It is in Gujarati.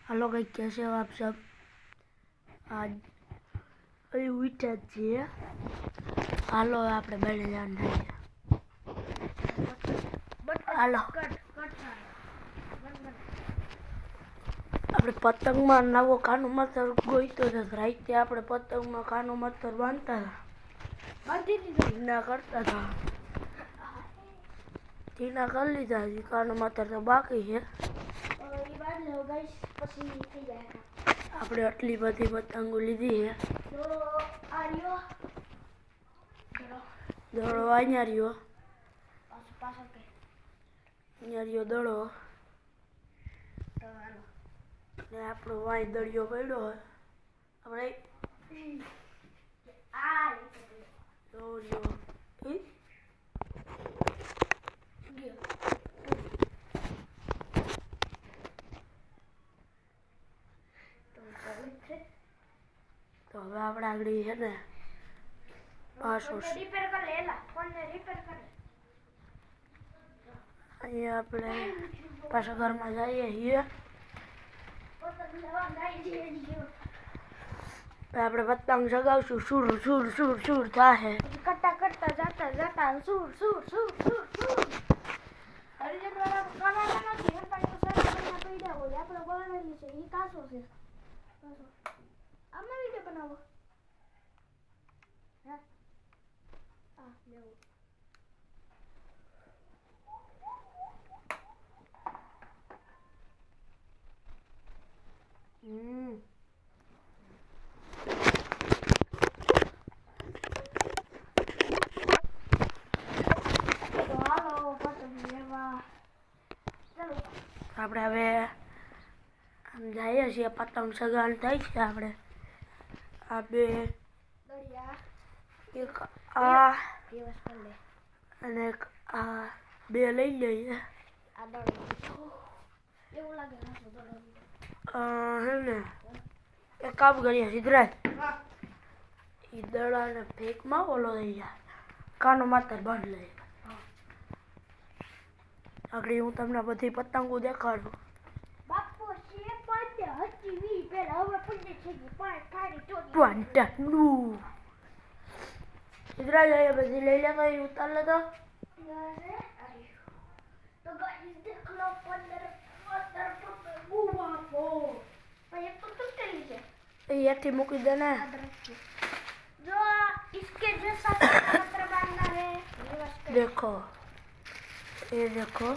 हेलो गाइस, कैसे हो आप सब। आज अभी उठा છીએ હાલો આપણે બહાર જવાનું થાય હાલો આપણે પતંગમાં નવો કાનો મથર ગોઈતો હતો રાતે આપણે પતંગમાં કાનો મથર બાંધતા હતા ઢીના કરતા હતા ઢીના કરી લીધા હજી કાનો મથર તો બાકી છે આપણે આટલી બધી પતંગો લીધી છે દડો અહીંયા રહ્યો દડો ને આપણો વાય દળિયો પડ્યો હોય આપણે દોર્યો તો હવે આપણે આગળ છે ને પાછો અહીંયા આપણે પાછા ઘરમાં જઈએ છીએ આપણે પતંગ ચગાવશું સુર સુર સુર સુર થાય કરતા કરતા જતા જતા સુર સુર સુર સુર સુર હરિજન વાળા કરાના નથી હરપાઈ તો સારા પૈડા હોય આપણે બોલાવેલી છે ઈ કાસો છે કાસો આમાં વિડિયો બનાવો હા આ લેવો આપણે હવે આમ જઈએ છીએ પતંગ સગાન થાય છે આપણે આ બે એક આ અને એક આ બે લઈ લઈએ હે ને એક કામ કરીએ સિદ્ધરાજ એ દડાને ફેંકમાં ઓલો લઈ જાય કાનો માતર બાંધ લઈએ આગળ હું તમને બધી પતંગો દેખાડું બાપુ છે પાંચ હતી વી પેલા હવે પડી છે પાંચ ખાડી ચોરી પાંટાનું સિદ્ધરાજ આ બધી લઈ લેતો એ ઉતાર લેતો तो गाइस देख लो 15 बुआ को ये तो टूट लीजिए ये थी मुकी देना जो इसके जैसा पत्र बांधना है देखो ये देखो